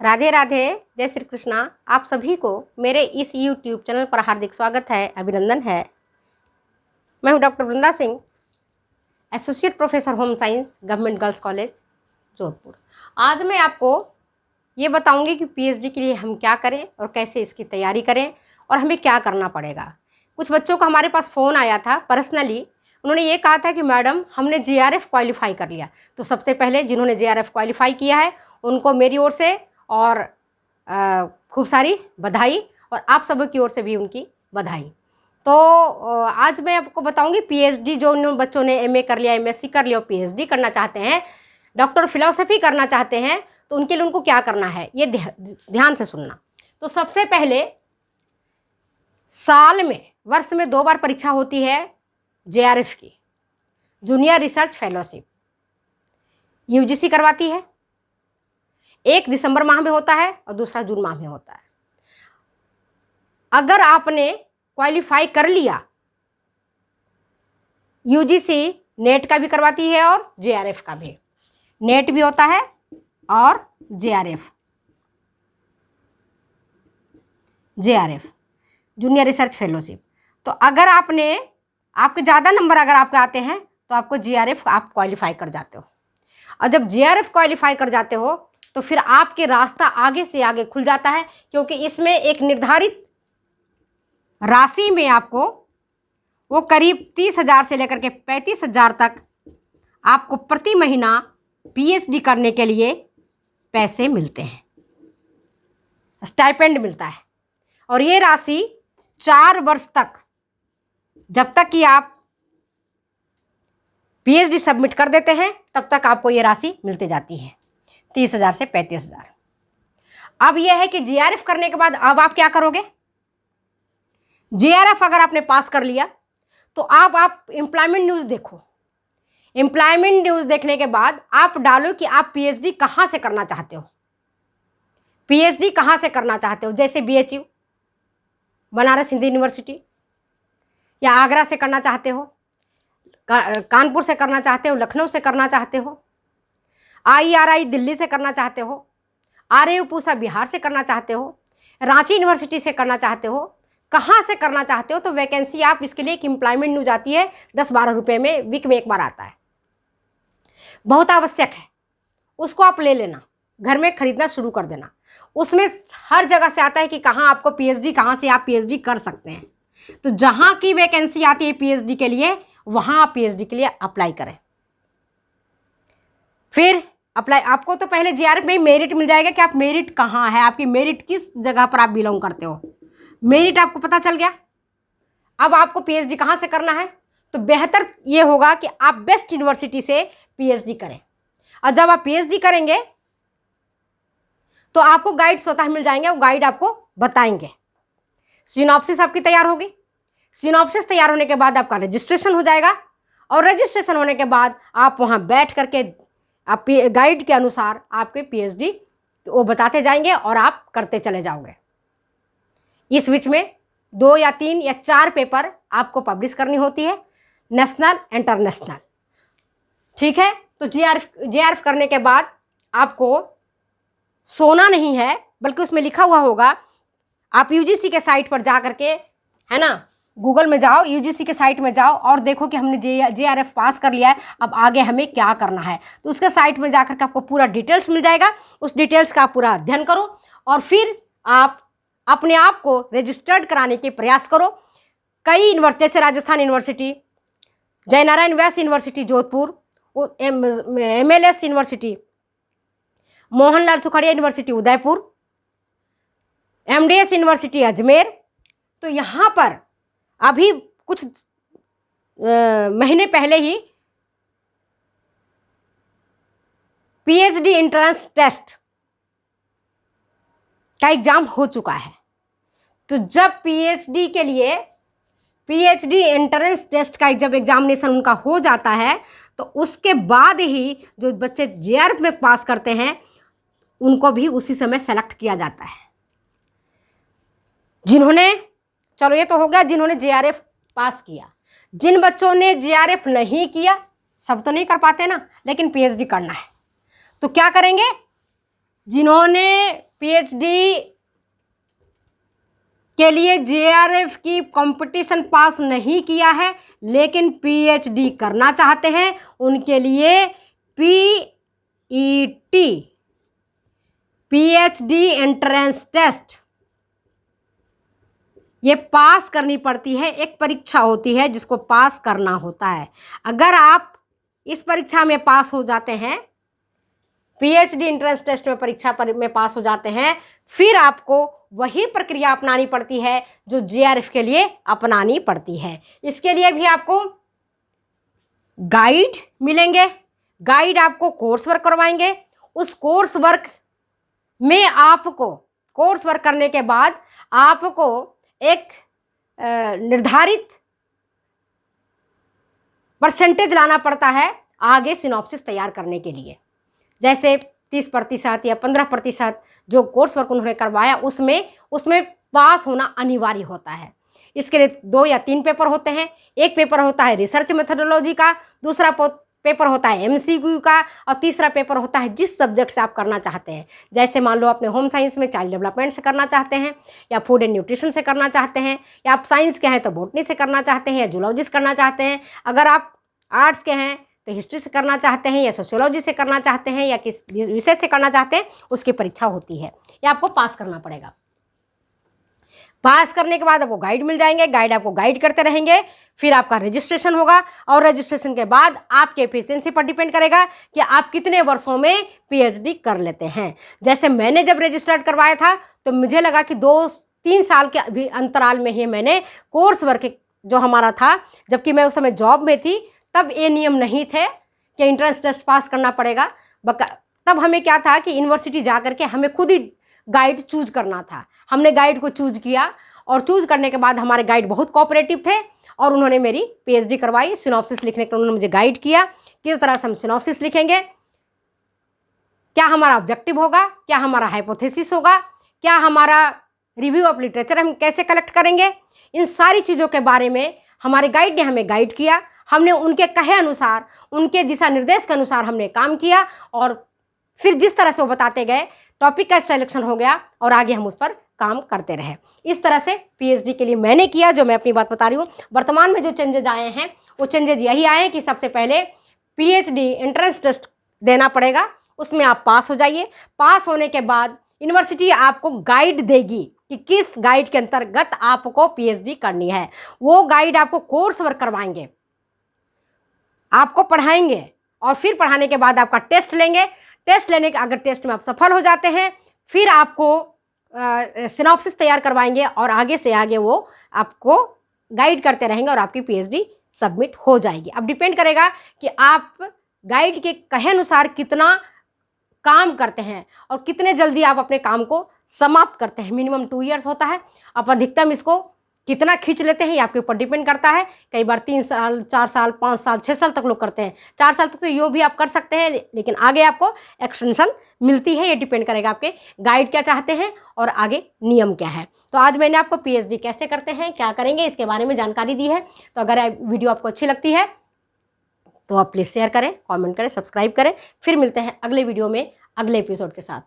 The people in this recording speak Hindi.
राधे राधे, जय श्री कृष्णा। आप सभी को मेरे इस YouTube चैनल पर हार्दिक स्वागत है, अभिनंदन है। मैं हूं doctor Vrinda Singh, associate professor home science, government girls college Jodhpur. आज मैं आपको ये बताऊंगी कि PhD के लिए हम क्या करें और कैसे इसकी तैयारी करें और हमें क्या करना पड़ेगा। कुछ बच्चों का हमारे पास फ़ोन आया था पर्सनली, उन्होंने ये कहा था कि मैडम हमने JRF क्वालिफाई कर लिया। तो सबसे पहले जिन्होंने JRF क्वालिफाई किया है उनको मेरी ओर से और खूब सारी बधाई, और आप सब की ओर से भी उनकी बधाई। तो आज मैं आपको बताऊंगी PhD जो उन बच्चों ने MA कर लिया, MSc कर लिया और PhD करना चाहते हैं, डॉक्टर फिलॉसफी करना चाहते हैं, तो उनके लिए उनको क्या करना है ये ध्यान से सुनना। तो सबसे पहले साल में वर्ष में 2 बार परीक्षा होती है JRF की, जूनियर रिसर्च फेलोशिप। UGC करवाती है, एक दिसंबर माह में होता है और दूसरा जून माह में होता है। अगर आपने क्वालिफाई कर लिया, UGC नेट का भी करवाती है और JRF का भी। नेट भी होता है और JRF जूनियर रिसर्च फेलोशिप। तो अगर आपके ज़्यादा नंबर अगर आपके आते हैं तो आपको JRF आप क्वालिफाई कर जाते हो, और जब JRF क्वालिफाई कर जाते हो तो फिर आपके रास्ता आगे से आगे खुल जाता है, क्योंकि इसमें एक निर्धारित राशि में आपको वो करीब 30,000 से लेकर के 35,000 तक आपको प्रति महीना PhD करने के लिए पैसे मिलते हैं, स्टाइपेंड मिलता है। और ये राशि 4 वर्ष तक, जब तक कि आप PhD सबमिट कर देते हैं तब तक आपको ये राशि मिलती जाती है, 30,000 से 35,000। अब यह है कि JRF करने के बाद अब आप क्या करोगे। JRF अगर आपने पास कर लिया तो आप एम्प्लॉयमेंट न्यूज़ देखो। एम्प्लॉयमेंट न्यूज़ देखने के बाद आप डालो कि आप PhD कहाँ से करना चाहते हो। PhD कहाँ से करना चाहते हो, जैसे BHU बनारस हिंदू यूनिवर्सिटी, या आगरा से करना चाहते हो, कानपुर से करना चाहते हो, लखनऊ से करना चाहते हो, IRI दिल्ली से करना चाहते हो, RAU पूसा बिहार से करना चाहते हो, रांची यूनिवर्सिटी से करना चाहते हो, कहाँ से करना चाहते हो। तो वैकेंसी आप इसके लिए एक एम्प्लॉयमेंट न्यूज आती है, 10-12 रुपये में वीक में एक बार आता है, बहुत आवश्यक है। उसको आप ले लेना, घर में खरीदना शुरू कर देना। उसमें हर जगह से आता है कि कहाँ आपको PhD, कहाँ से आप PhD कर सकते हैं। तो जहाँ की वैकेंसी आती है PhD के लिए, वहाँ आप PhD के लिए अप्लाई करें। फिर अप्लाई, आपको तो पहले JRF में मेरिट मिल जाएगा कि आप मेरिट कहाँ है, आपकी मेरिट किस जगह पर आप बिलोंग करते हो। मेरिट आपको पता चल गया। अब आपको PhD कहाँ से करना है, तो बेहतर ये होगा कि आप बेस्ट यूनिवर्सिटी से PhD करें। और जब आप PhD करेंगे तो आपको गाइड स्वतः मिल जाएंगे, वो गाइड आपको बताएंगे। सिनॉप्सिस आपकी तैयार होगी। सिनॉप्सिस तैयार होने के बाद आपका रजिस्ट्रेशन हो जाएगा, और रजिस्ट्रेशन होने के बाद आप वहाँ बैठ करके आप गाइड के अनुसार आपके PhD वो बताते जाएंगे और आप करते चले जाओगे। इस बीच में 2 या 3 या 4 पेपर आपको पब्लिश करनी होती है, नेशनल इंटरनेशनल। ठीक है। तो JRF करने के बाद आपको सोना नहीं है, बल्कि उसमें लिखा हुआ होगा, आप UGC के साइट पर जा करके, है ना, गूगल में जाओ, UGC के साइट में जाओ और देखो कि हमने JRF पास कर लिया है, अब आगे हमें क्या करना है। तो उसके साइट में जा करके आपको पूरा डिटेल्स मिल जाएगा। उस डिटेल्स का पूरा अध्ययन करो और फिर आप अपने आप को रजिस्टर्ड कराने के प्रयास करो। कई यूनिवर्सिटी, जैसे Rajasthan university, Jainarayan Vyas university Jodhpur, MLS university, Mohanlal Sukhadia university Udaipur, MDS university Ajmer. तो यहाँ पर अभी कुछ महीने पहले ही PhD एंट्रेंस टेस्ट का एग्जाम हो चुका है। तो जब PhD के लिए PhD एंट्रेंस टेस्ट का जब एग्जामिनेशन उनका हो जाता है, तो उसके बाद ही जो बच्चे JRF में पास करते हैं उनको भी उसी समय सेलेक्ट किया जाता है। जिन्होंने, चलो ये तो हो गया जिन्होंने JRF पास किया। जिन बच्चों ने JRF नहीं किया, सब तो नहीं कर पाते ना, लेकिन PhD करना है, तो क्या करेंगे। जिन्होंने पीएचडी के लिए जेआरएफ की कंपटीशन पास नहीं किया है लेकिन पीएचडी करना चाहते हैं, उनके लिए पीईटी पीएचडी एंट्रेंस टेस्ट ये पास करनी पड़ती है। एक परीक्षा होती है जिसको पास करना होता है। अगर आप इस परीक्षा में पास हो जाते हैं, पीएचडी एंट्रेंस टेस्ट में परीक्षा में पास हो जाते हैं, फिर आपको वही प्रक्रिया अपनानी पड़ती है जो जेआरएफ के लिए अपनानी पड़ती है। इसके लिए भी आपको गाइड मिलेंगे, गाइड आपको कोर्स वर्क करवाएंगे। उस कोर्स वर्क में आपको कोर्स वर्क करने के बाद आपको एक निर्धारित परसेंटेज लाना पड़ता है आगे सिनॉप्सिस तैयार करने के लिए। जैसे 30% या 15% जो कोर्स वर्क उन्होंने करवाया उसमें पास होना अनिवार्य होता है। इसके लिए 2 या 3 पेपर होते हैं। एक पेपर होता है रिसर्च मेथोडोलॉजी का, दूसरा पेपर होता है एमसीक्यू का, और तीसरा पेपर होता है जिस सब्जेक्ट से आप करना चाहते हैं। जैसे मान लो अपने होम साइंस में चाइल्ड डेवलपमेंट से करना चाहते हैं, या फूड एंड न्यूट्रिशन से करना चाहते हैं, या आप साइंस के हैं तो बॉटनी से करना चाहते हैं, या जूलॉजी से करना चाहते हैं। अगर आप आर्ट्स के हैं तो हिस्ट्री से करना चाहते हैं, या सोशियोलॉजी से करना चाहते हैं, या किस विषय से करना चाहते हैं, उसकी परीक्षा होती है। ये आपको पास करना पड़ेगा। पास करने के बाद आपको गाइड मिल जाएंगे, गाइड आपको गाइड करते रहेंगे। फिर आपका रजिस्ट्रेशन होगा, और रजिस्ट्रेशन के बाद आपके एफिशिएंसी पर डिपेंड करेगा कि आप कितने वर्षों में पीएचडी कर लेते हैं। जैसे मैंने जब रजिस्टर्ड करवाया था तो मुझे लगा कि 2-3 साल के अभी अंतराल में ही मैंने कोर्स वर्क जो हमारा था, जबकि मैं उस समय जॉब में थी, तब ये नियम नहीं थे कि एंट्रेंस टेस्ट पास करना पड़ेगा। तब हमें क्या था कि यूनिवर्सिटी जा करके हमें खुद ही गाइड चूज करना था। हमने गाइड को चूज किया, और चूज करने के बाद हमारे गाइड बहुत कोऑपरेटिव थे, और उन्होंने मेरी पीएचडी करवाई। सिनॉप्सिस लिखने के लिए उन्होंने मुझे गाइड किया, किस तरह से हम सिनॉप्सिस लिखेंगे, क्या हमारा ऑब्जेक्टिव होगा, क्या हमारा हाइपोथेसिस होगा, क्या हमारा रिव्यू ऑफ लिटरेचर हम कैसे कलेक्ट करेंगे। इन सारी चीज़ों के बारे में हमारे गाइड ने हमें गाइड किया। हमने उनके कहे अनुसार, उनके दिशा निर्देश के अनुसार हमने काम किया, और फिर जिस तरह से वो बताते गए टॉपिक का सिलेक्शन हो गया, और आगे हम उस पर काम करते रहे। इस तरह से पीएचडी के लिए मैंने किया, जो मैं अपनी बात बता रही हूँ। वर्तमान में जो चेंजेज आए हैं वो चेंजेज यही आए हैं कि सबसे पहले पीएचडी एंट्रेंस टेस्ट देना पड़ेगा, उसमें आप पास हो जाइए। पास होने के बाद यूनिवर्सिटी आपको गाइड देगी कि किस गाइड के अंतर्गत आपको पीएचडी करनी है। वो गाइड आपको कोर्स वर्क करवाएंगे, आपको पढ़ाएंगे, और फिर पढ़ाने के बाद आपका टेस्ट लेंगे। टेस्ट लेने के अगर टेस्ट में आप सफल हो जाते हैं, फिर आपको सिनॉप्सिस तैयार करवाएंगे, और आगे से आगे वो आपको गाइड करते रहेंगे, और आपकी पीएचडी सबमिट हो जाएगी। अब डिपेंड करेगा कि आप गाइड के कहे अनुसार कितना काम करते हैं और कितने जल्दी आप अपने काम को समाप्त करते हैं। मिनिमम 2 ईयर्स होता है। आप अधिकतम इसको कितना खींच लेते हैं ये आपके ऊपर डिपेंड करता है। कई बार 3 साल, 4 साल, 5 साल, 6 साल तक लोग करते हैं। 4 साल तक तो यो भी आप कर सकते हैं, लेकिन आगे आपको एक्सटेंशन मिलती है। ये डिपेंड करेगा आपके गाइड क्या चाहते हैं और आगे नियम क्या है। तो आज मैंने आपको पीएचडी कैसे करते हैं, क्या करेंगे, इसके बारे में जानकारी दी है। तो अगर वीडियो आपको अच्छी लगती है तो आप प्लीज़ शेयर करें, कमेंट करें, सब्सक्राइब करें। फिर मिलते हैं अगले वीडियो में अगले एपिसोड के साथ।